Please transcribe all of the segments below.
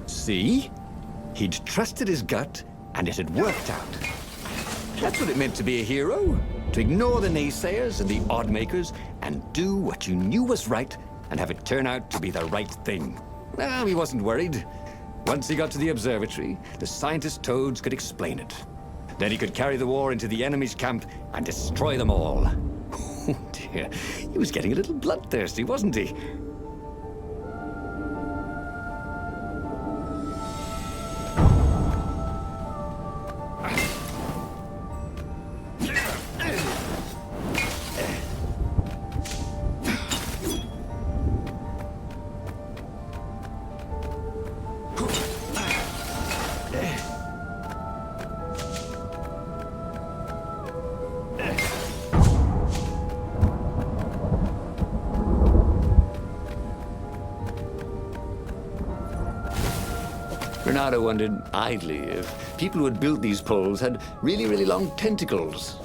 See? He'd trusted his gut, and it had worked out. That's what it meant to be a hero. To ignore the naysayers and the odd makers, and do what you knew was right, and have it turn out to be the right thing. Well, he wasn't worried. Once he got to the observatory, the scientist toads could explain it. Then he could carry the war into the enemy's camp and destroy them all. Oh dear, he was getting a little bloodthirsty, wasn't he? Bernardo wondered idly if people who had built these poles had really, really long tentacles.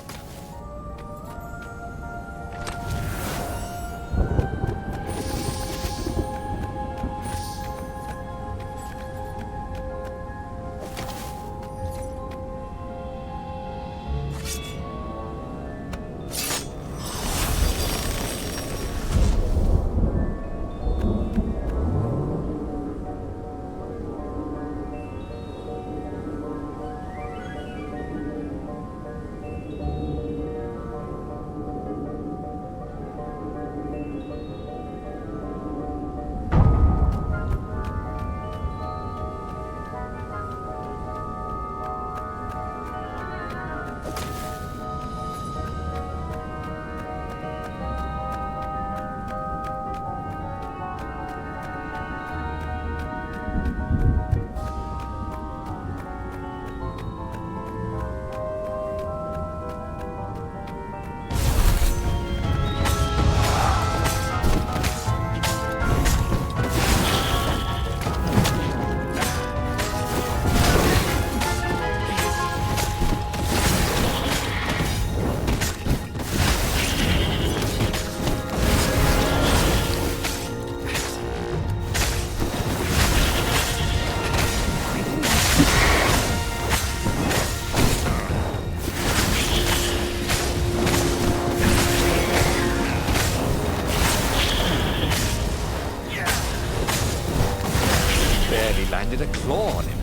Landed a claw on him.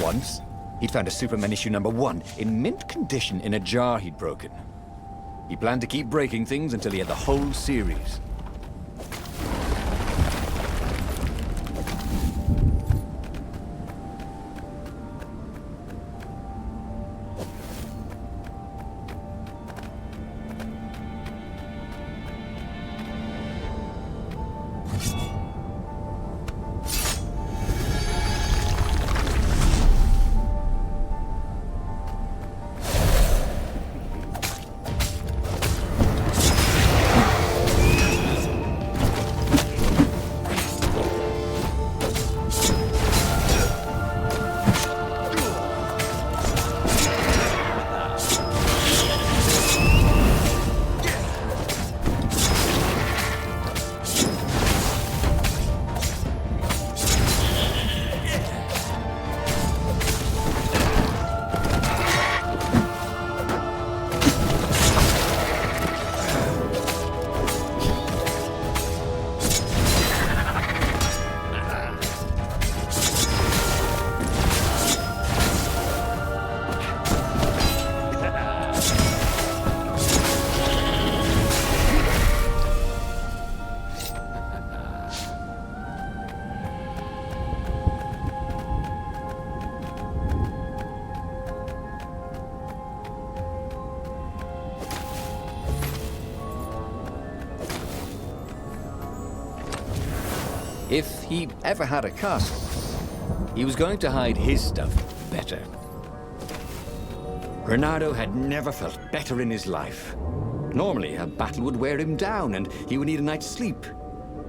Once, he'd found a Superman issue #1 in mint condition in a jar he'd broken. He planned to keep breaking things until he had the whole series. If he ever had a castle, he was going to hide his stuff better. Renato had never felt better in his life. Normally, a battle would wear him down and he would need a night's sleep.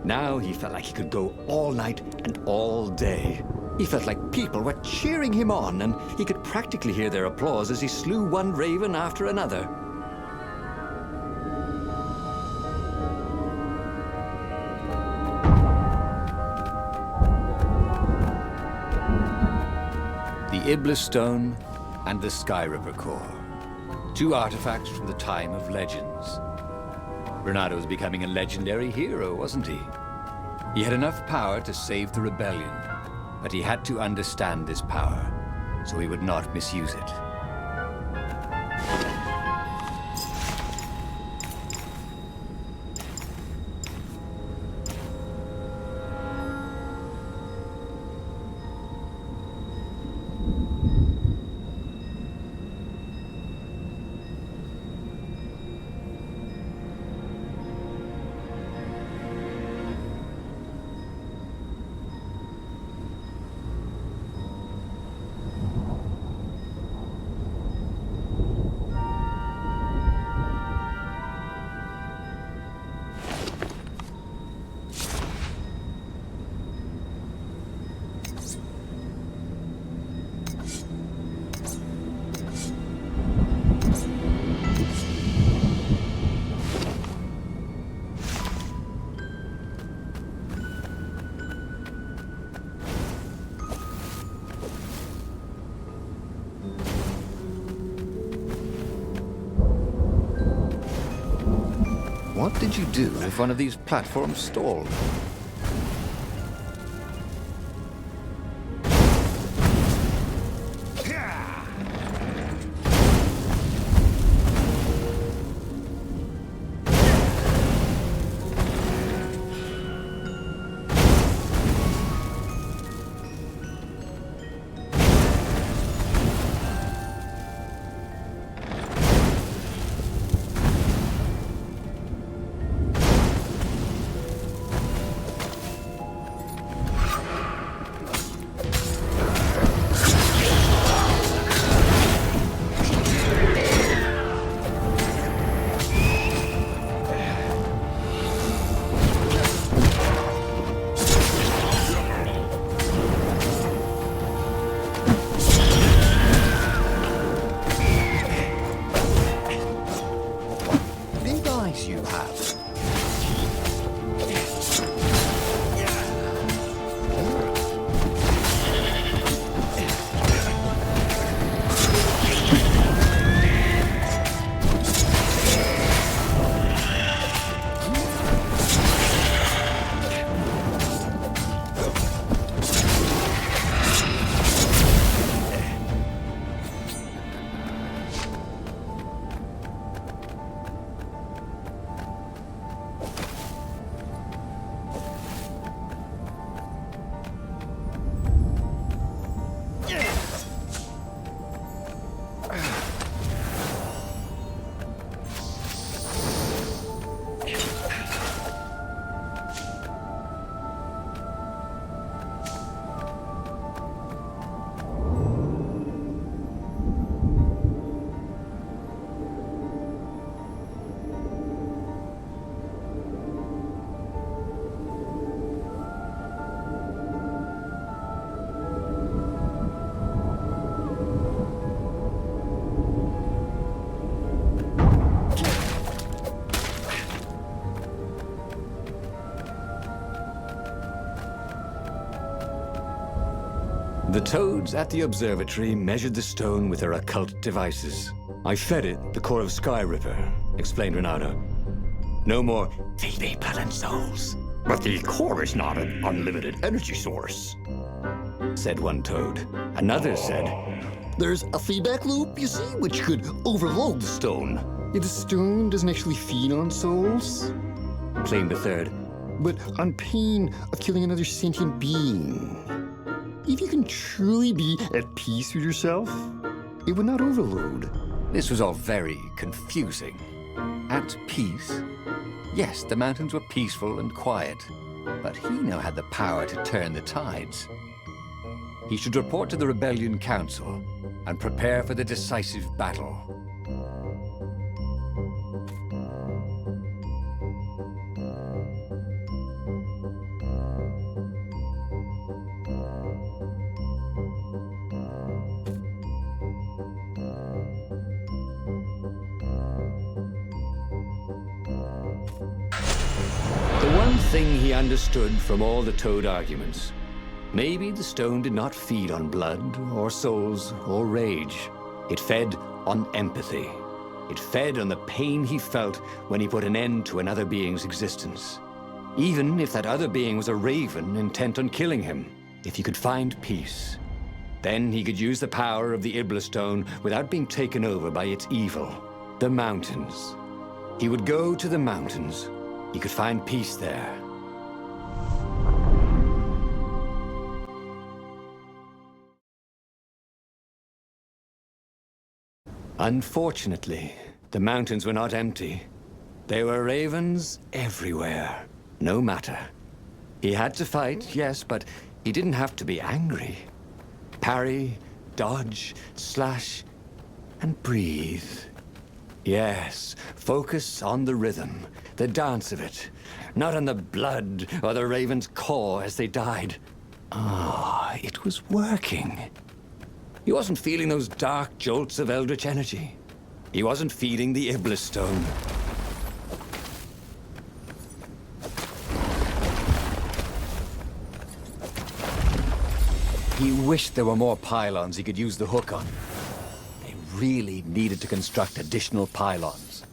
Now he felt like he could go all night and all day. He felt like people were cheering him on, and he could practically hear their applause as he slew one raven after another. The Iblis Stone and the Sky Ripper Core. Two artifacts from the time of legends. Renato was becoming a legendary hero, wasn't he? He had enough power to save the rebellion, but he had to understand this power so he would not misuse it. What did you do if one of these platforms stalled? The toads at the observatory measured the stone with their occult devices. I fed it the core of Sky Ripper, explained Renato. No more feed blood and souls. But the core is not an unlimited energy source, said one toad. Another said, there's a feedback loop, you see, which could overload the stone. The stone doesn't actually feed on souls, claimed a third, but on pain of killing another sentient being. If you can truly be at peace with yourself, it would not overload. This was all very confusing. At peace? Yes, the mountains were peaceful and quiet. but he now had the power to turn the tides. He should report to the Rebellion Council and prepare for the decisive battle. The one thing he understood from all the Toad arguments, maybe the stone did not feed on blood or souls or rage. It fed on empathy. It fed on the pain he felt when he put an end to another being's existence. Even if that other being was a raven intent on killing him, if he could find peace, then he could use the power of the Ibla stone without being taken over by its evil. The mountains. He would go to the mountains. He could find peace there. Unfortunately, the mountains were not empty. There were ravens everywhere. No matter. He had to fight, yes, but he didn't have to be angry. Parry, dodge, slash, and breathe. Yes, focus on the rhythm, the dance of it, not on the blood or the raven's core as they died. Ah, it was working. He wasn't feeling those dark jolts of eldritch energy. He wasn't feeding the Iblis stone. He wished there were more pylons he could use the hook on. They really needed to construct additional pylons.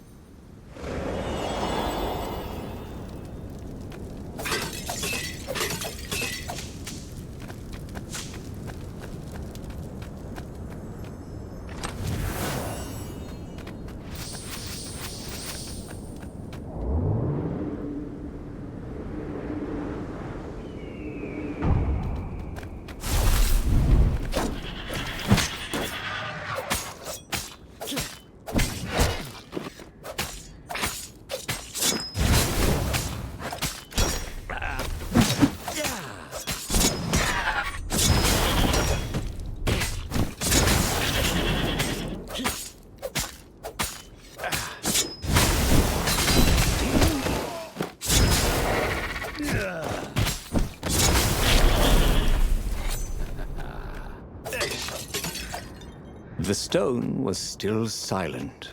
The stone was still silent.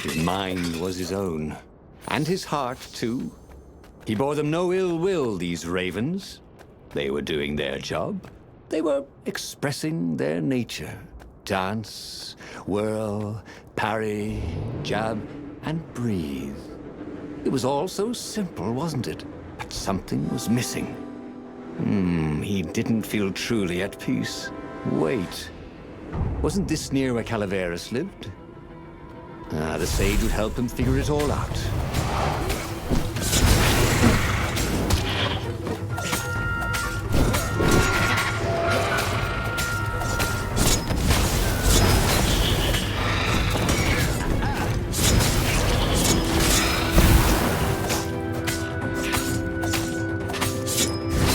His mind was his own, and his heart, too. He bore them no ill will, these ravens. They were doing their job. They were expressing their nature. Dance, whirl, parry, jab, and breathe. It was all so simple, wasn't it? But something was missing. He didn't feel truly at peace. Wait. Wasn't this near where Calaveras lived? The sage would help him figure it all out.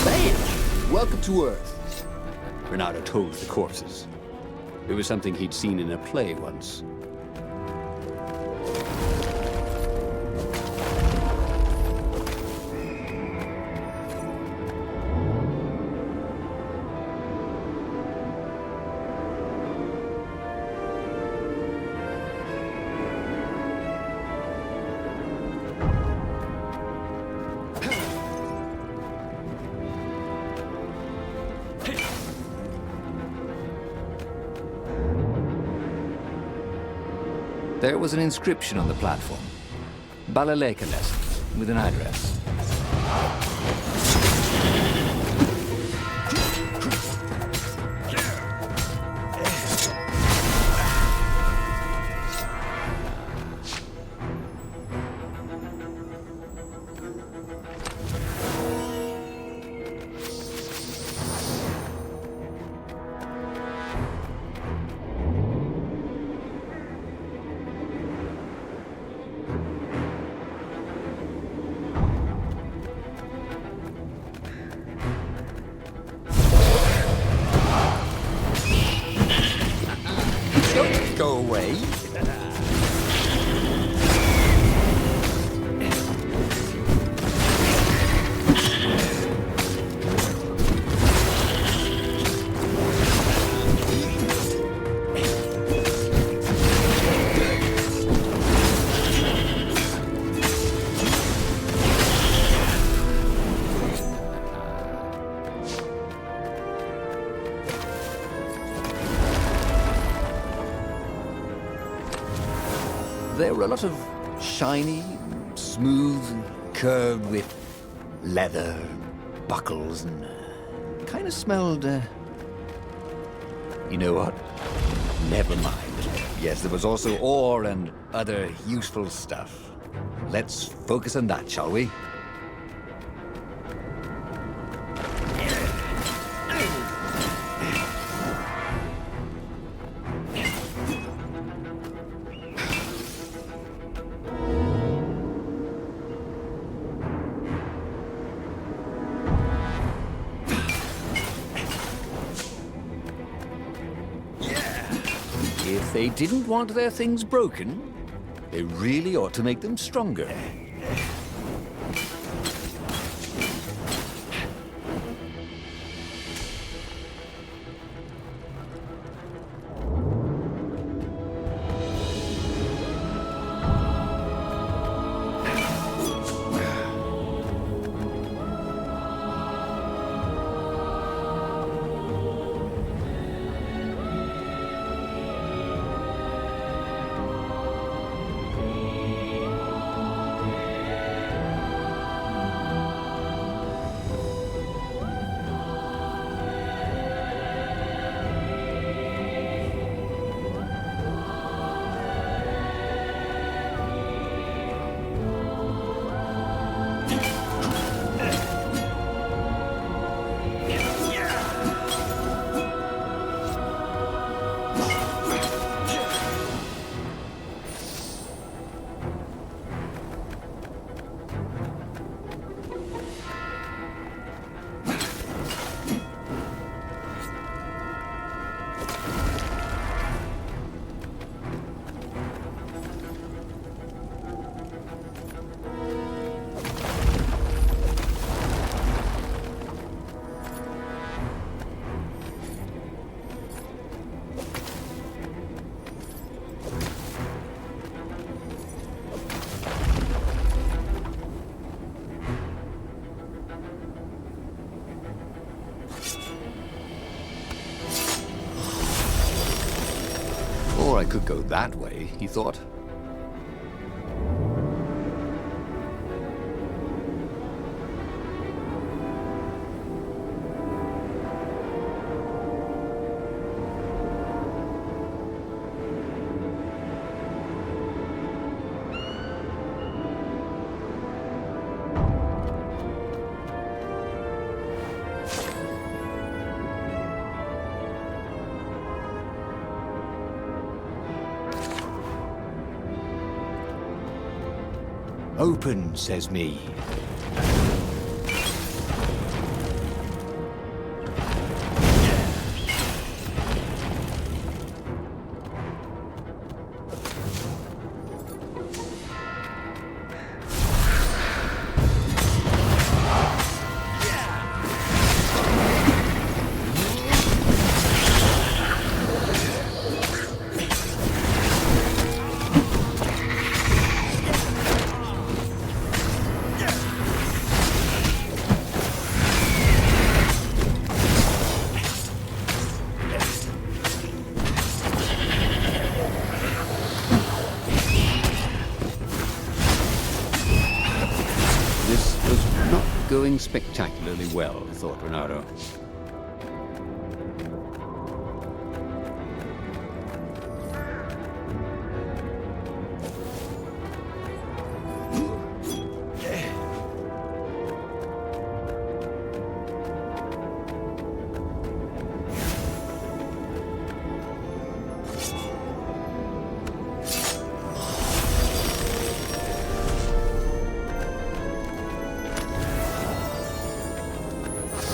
Sage! Welcome to Earth. Renato told the corpses. It was something he'd seen in a play once. There was an inscription on the platform. Balaleka lessons, with an address. your way. There were a lot of shiny, smooth, curved with leather, buckles, and kind of smelled, you know what? Never mind. Yes, there was also ore and other useful stuff. Let's focus on that, shall we? If they didn't want their things broken, they really ought to make them stronger. Or I could go that way, he thought. Open, says me. Going spectacularly well, thought Renato.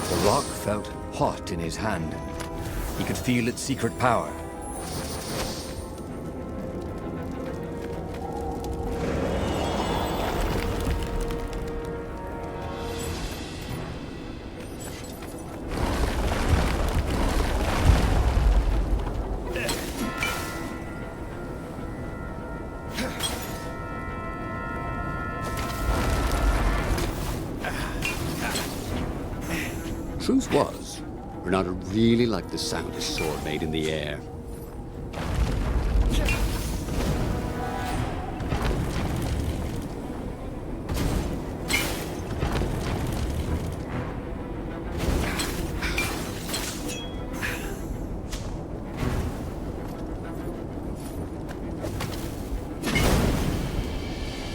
The rock felt hot in his hand. He could feel its secret power. Truth was, Renato really liked the sound his sword made in the air.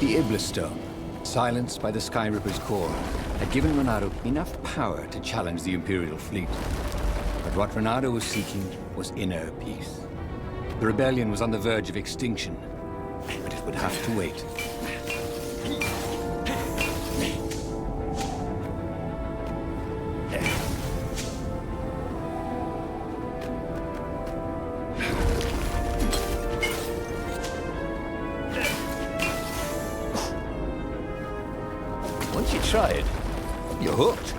The Iblis Stone, silenced by the Sky Ripper's core, had given Renato enough power to challenge the Imperial fleet. But what Renato was seeking was inner peace. The rebellion was on the verge of extinction, but it would have to wait. Once you try it, you're hooked.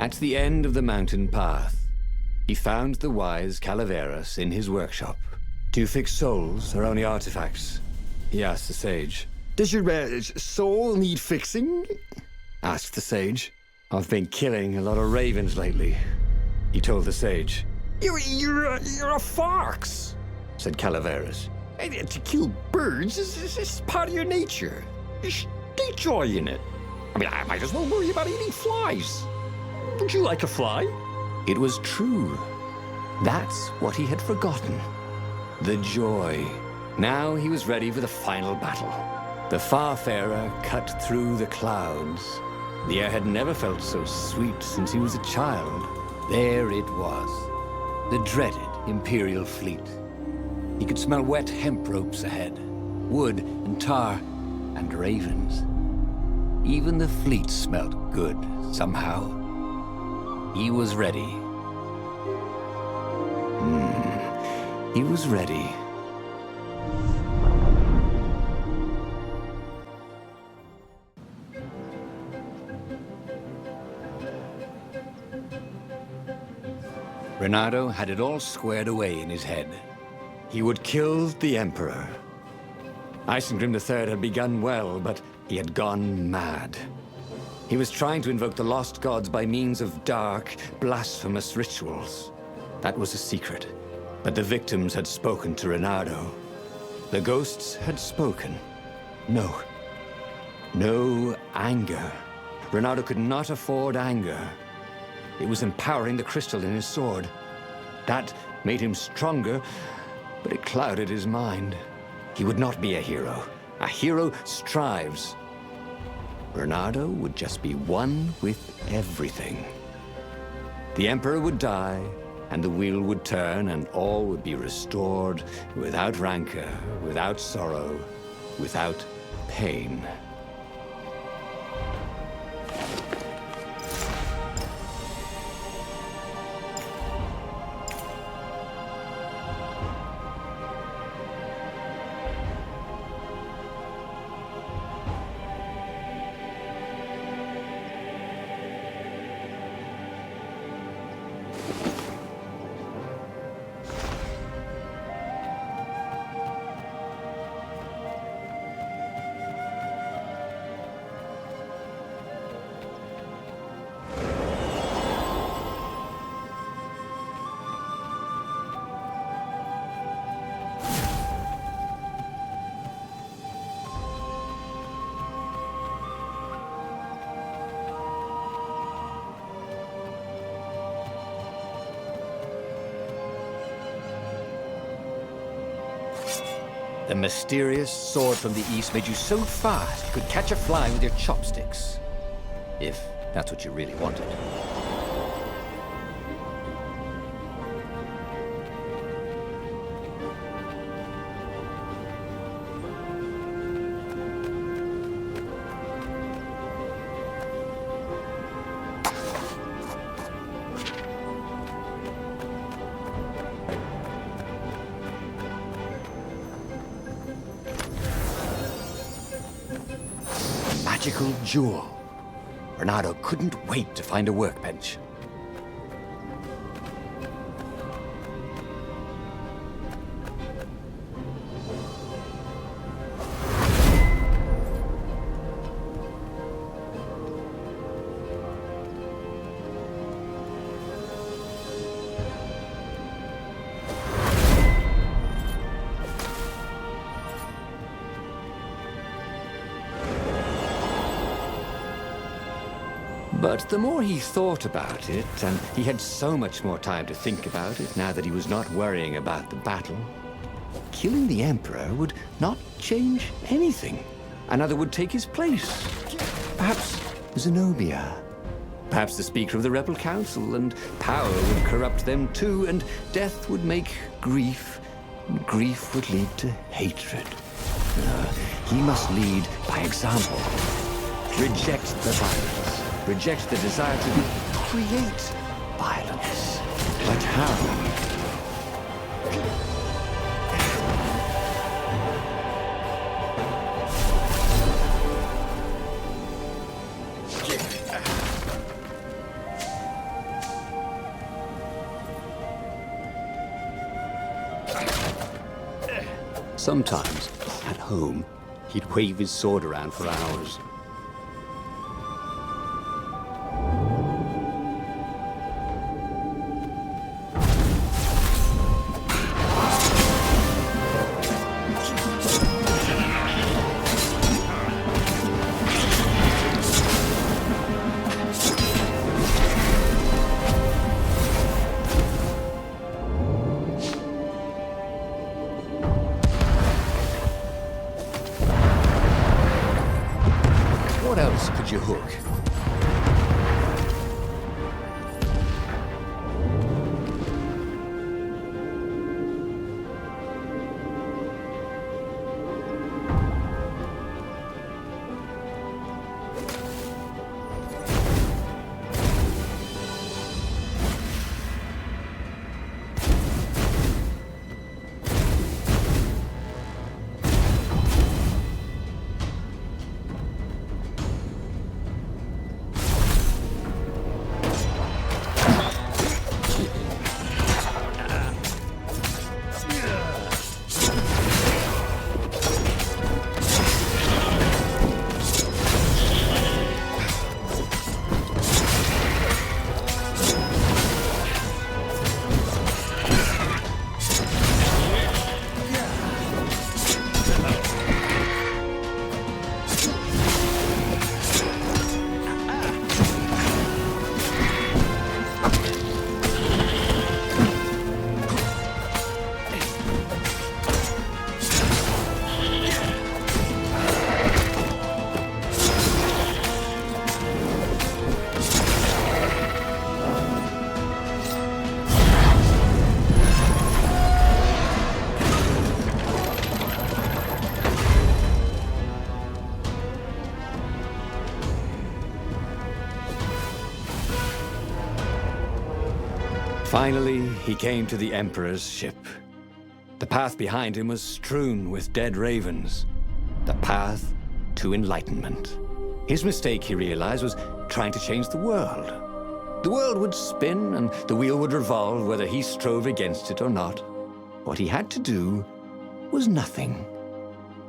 At the end of the mountain path, he found the wise Calaveras in his workshop. To fix souls or only artifacts? He asked the sage. Does your soul need fixing? Asked the sage. I've been killing a lot of ravens lately, he told the sage. You're a fox, said Calaveras. To kill birds is part of your nature. You should take joy in it. I mean, I might as well worry about eating flies. Would you like a fly? It was true. That's what he had forgotten. The joy. Now he was ready for the final battle. The Farfarer cut through the clouds. The air had never felt so sweet since he was a child. There it was. The dreaded Imperial fleet. He could smell wet hemp ropes ahead, wood and tar, and ravens. Even the fleet smelled good, somehow. He was ready. He was ready. Renato had it all squared away in his head. He would kill the Emperor. Isengrim III had begun well, but he had gone mad. He was trying to invoke the lost gods by means of dark, blasphemous rituals. That was a secret. But the victims had spoken to Renato. The ghosts had spoken. No anger. Renato could not afford anger. It was empowering the crystal in his sword. That made him stronger, but it clouded his mind. He would not be a hero. A hero strives. Renato would just be one with everything. The Emperor would die, and the wheel would turn, and all would be restored without rancor, without sorrow, without pain. The mysterious sword from the east made you so fast you could catch a fly with your chopsticks. If that's what you really wanted. Magical jewel. Renato couldn't wait to find a workbench. But the more he thought about it, and he had so much more time to think about it now that he was not worrying about the battle, killing the Emperor would not change anything. Another would take his place. Perhaps Zenobia. Perhaps the Speaker of the Rebel Council, and power would corrupt them too, and death would make grief, and grief would lead to hatred. He must lead by example. Reject the violence. Reject the desire to create violence. But how? Sometimes, at home, he'd wave his sword around for hours. What else could you hook? Finally, he came to the Emperor's ship. The path behind him was strewn with dead ravens. The path to enlightenment. His mistake, he realized, was trying to change the world. The world would spin and the wheel would revolve whether he strove against it or not. What he had to do was nothing.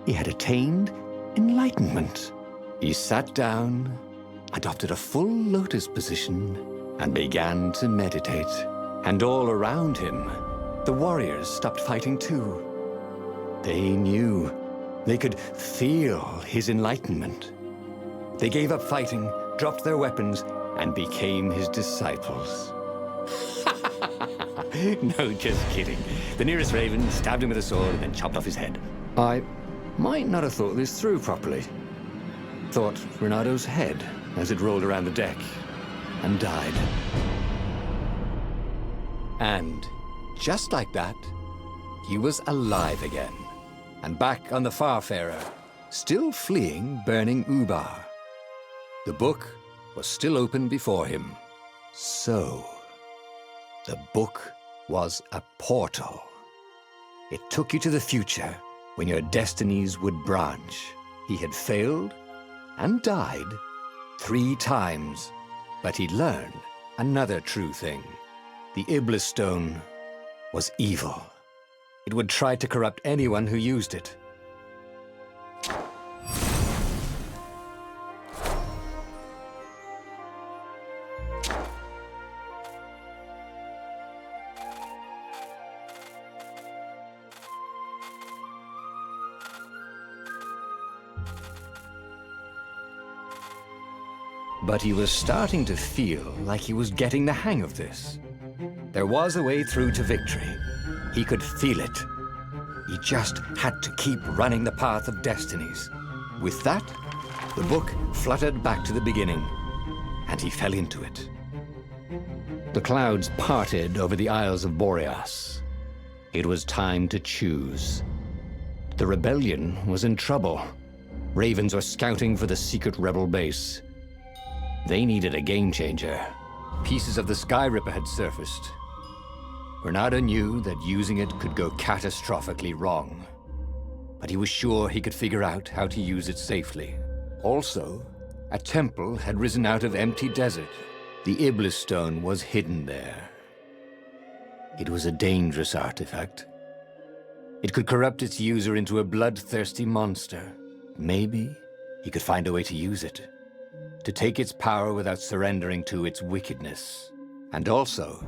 He had attained enlightenment. He sat down, adopted a full lotus position, and began to meditate. And all around him, the warriors stopped fighting too. They knew. They could feel his enlightenment. They gave up fighting, dropped their weapons, and became his disciples. No, just kidding. The nearest raven stabbed him with a sword and then chopped off his head. I might not have thought this through properly. Thought Renado's head as it rolled around the deck and died. And just like that, he was alive again, and back on the Farfarer, still fleeing burning Ubar. The book was still open before him. So, the book was a portal. It took you to the future when your destinies would branch. He had failed and died 3 times, but he learned another true thing. The Iblis Stone was evil. It would try to corrupt anyone who used it. But he was starting to feel like he was getting the hang of this. There was a way through to victory. He could feel it. He just had to keep running the path of destinies. With that, the book fluttered back to the beginning, and he fell into it. The clouds parted over the Isles of Boreas. It was time to choose. The rebellion was in trouble. Ravens were scouting for the secret rebel base. They needed a game changer. Pieces of the Sky Ripper had surfaced. Renado knew that using it could go catastrophically wrong, but he was sure he could figure out how to use it safely. Also, a temple had risen out of empty desert. The Iblis Stone was hidden there. It was a dangerous artifact. It could corrupt its user into a bloodthirsty monster. Maybe he could find a way to use it, to take its power without surrendering to its wickedness. And also,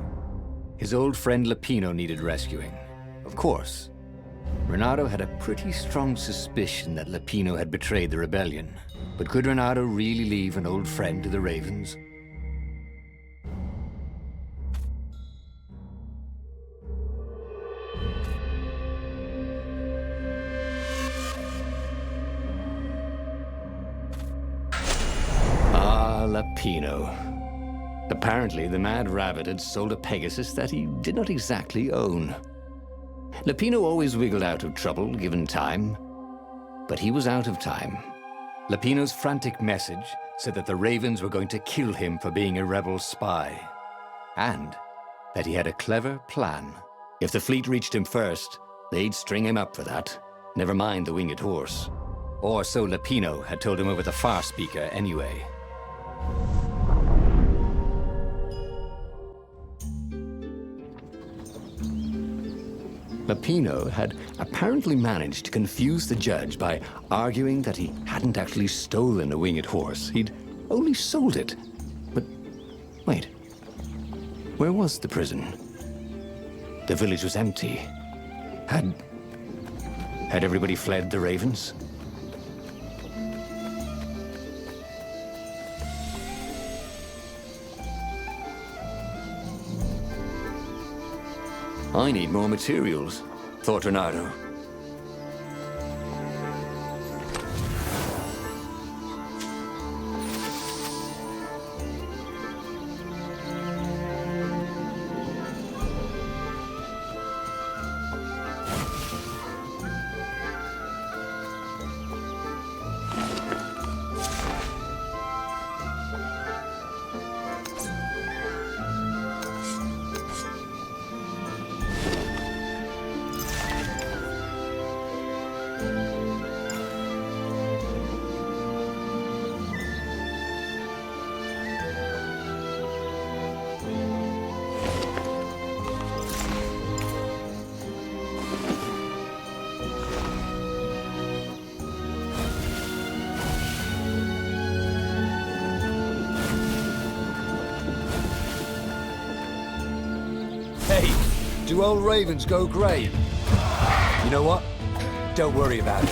his old friend Lapino needed rescuing. Of course, Renado had a pretty strong suspicion that Lapino had betrayed the rebellion. But could Renado really leave an old friend to the Ravens? Lapino. Apparently, the Mad Rabbit had sold a Pegasus that he did not exactly own. Lapino always wiggled out of trouble, given time. But he was out of time. Lapino's frantic message said that the Ravens were going to kill him for being a rebel spy. And that he had a clever plan. If the fleet reached him first, they'd string him up for that. Never mind the winged horse. Or so Lapino had told him over the far speaker anyway. Lapino had apparently managed to confuse the judge by arguing that he hadn't actually stolen a winged horse. He'd only sold it. But wait, where was the prison? The village was empty. Had everybody fled the Ravens? I need more materials, thought Renado. Do old ravens go grey? You know what? Don't worry about it.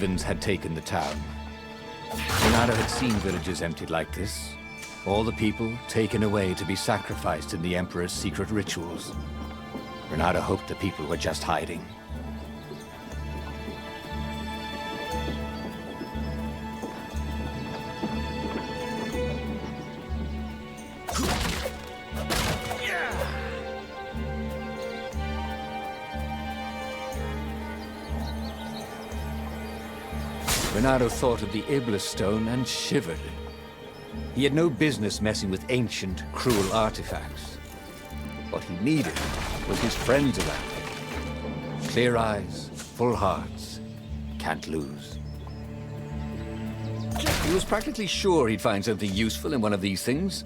ravens had taken the town. Renato had seen villages emptied like this. All the people taken away to be sacrificed in the Emperor's secret rituals. Renato hoped the people were just hiding. Renato thought of the Iblis stone and shivered. He had no business messing with ancient, cruel artifacts. What he needed was his friends around him. Clear eyes, full hearts, can't lose. He was practically sure he'd find something useful in one of these things.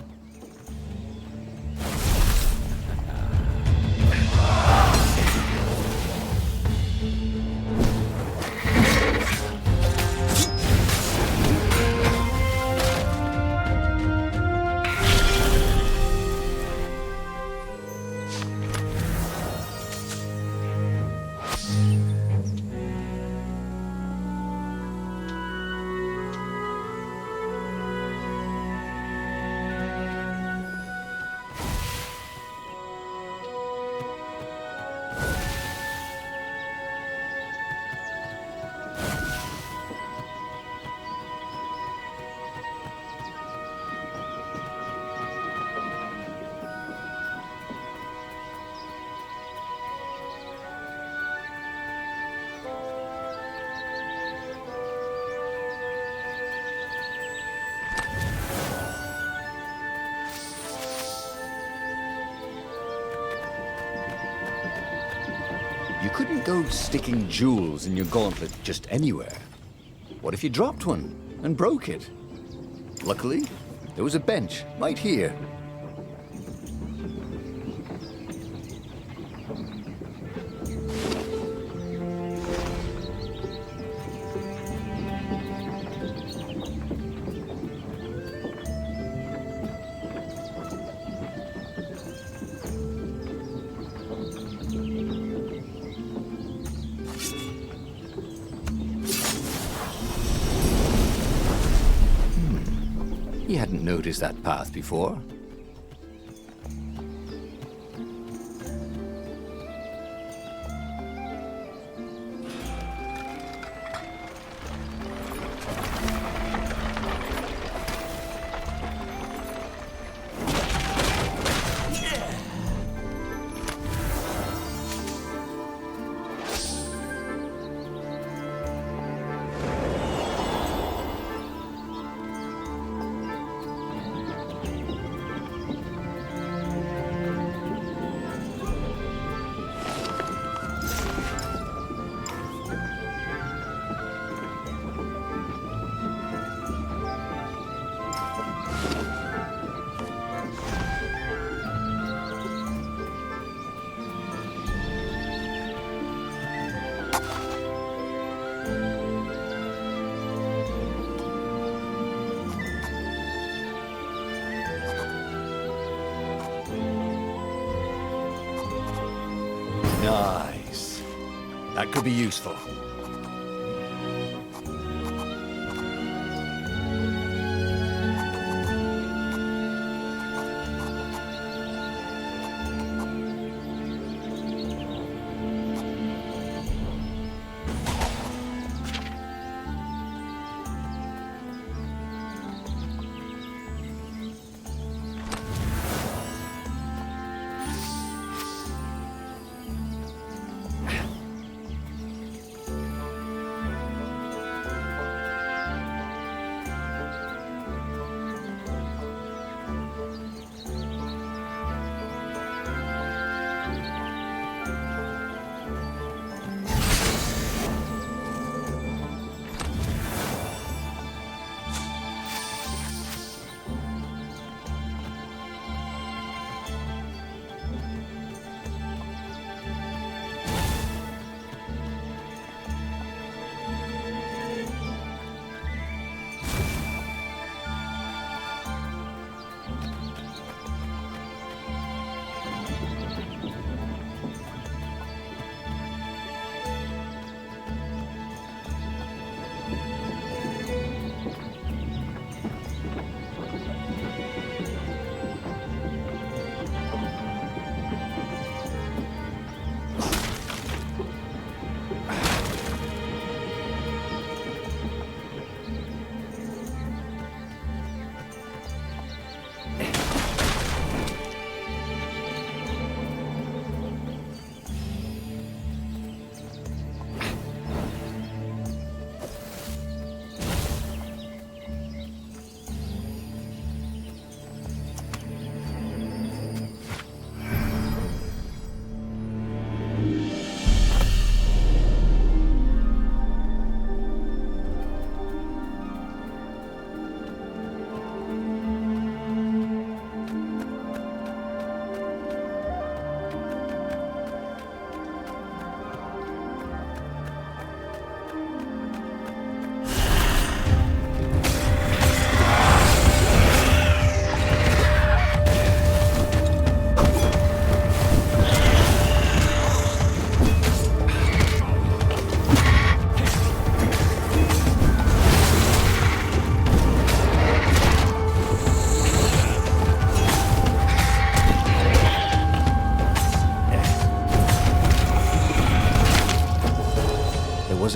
You couldn't go sticking jewels in your gauntlet just anywhere. What if you dropped one and broke it? Luckily, there was a bench right here. He hadn't noticed that path before. Nice. That could be useful.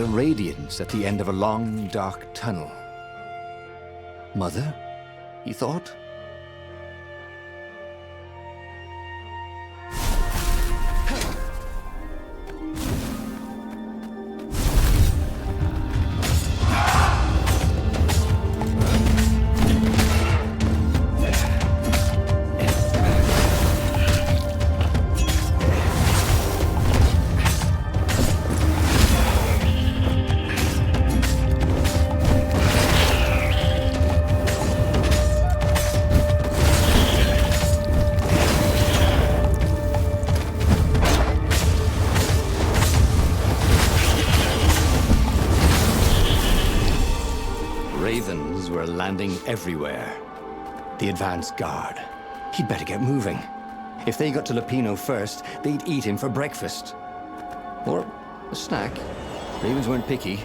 a radiance at the end of a long, dark tunnel. Mother? He thought. Ravens were landing everywhere. The advance guard. He'd better get moving. If they got to Lupino first, they'd eat him for breakfast. Or a snack. Ravens weren't picky.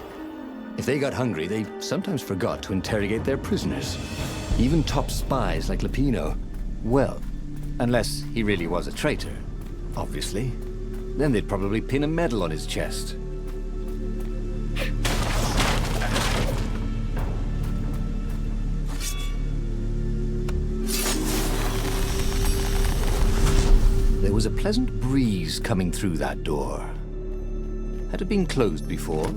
If they got hungry, they sometimes forgot to interrogate their prisoners. Even top spies like Lupino. Well, unless he really was a traitor, obviously. Then they'd probably pin a medal on his chest. There was a pleasant breeze coming through that door. Had it been closed before?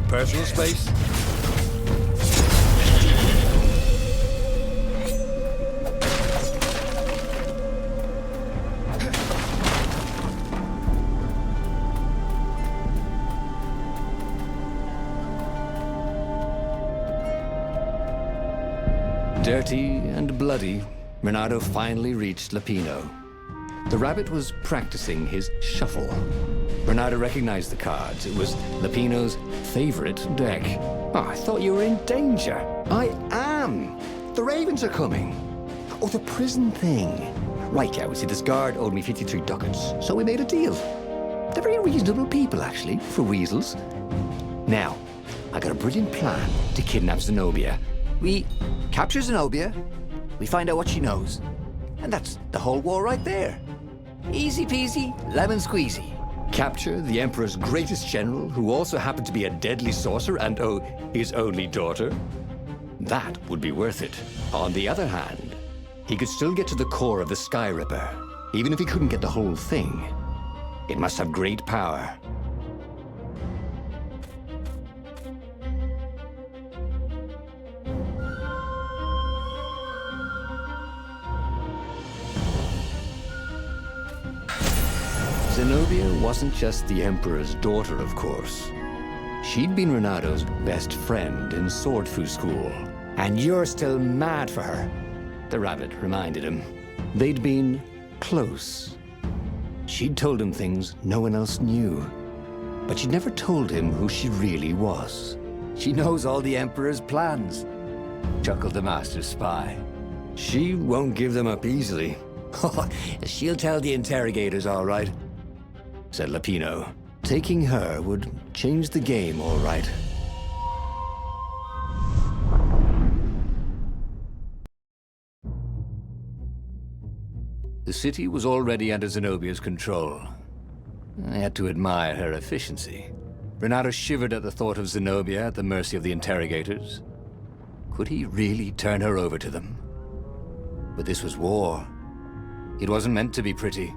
Personal space? Dirty and bloody, Renato finally reached Lupino. The rabbit was practicing his shuffle. Renato recognized the cards. It was Lupino's favorite deck. Oh, I thought you were in danger. I am. The ravens are coming. Oh, the prison thing. Right, yeah, we see this guard owed me 53 ducats, so we made a deal. They're very reasonable people, actually, for weasels. Now, I got a brilliant plan to kidnap Zenobia. We capture Zenobia, we find out what she knows, and that's the whole war right there. Easy peasy, lemon squeezy. Capture the Emperor's greatest general, who also happened to be a deadly sorcerer and, oh, his only daughter? That would be worth it. On the other hand, he could still get to the core of the Sky Ripper, even if he couldn't get the whole thing. It must have great power. Zenobia wasn't just the Emperor's daughter, of course. She'd been Renato's best friend in Sword Fu school. And you're still mad for her, the rabbit reminded him. They'd been close. She'd told him things no one else knew. But she'd never told him who she really was. She knows all the Emperor's plans, chuckled the master spy. She won't give them up easily. She'll tell the interrogators, all right, said Lupino. Taking her would change the game, all right. The city was already under Zenobia's control. I had to admire her efficiency. Renato shivered at the thought of Zenobia at the mercy of the interrogators. Could he really turn her over to them? But this was war. It wasn't meant to be pretty.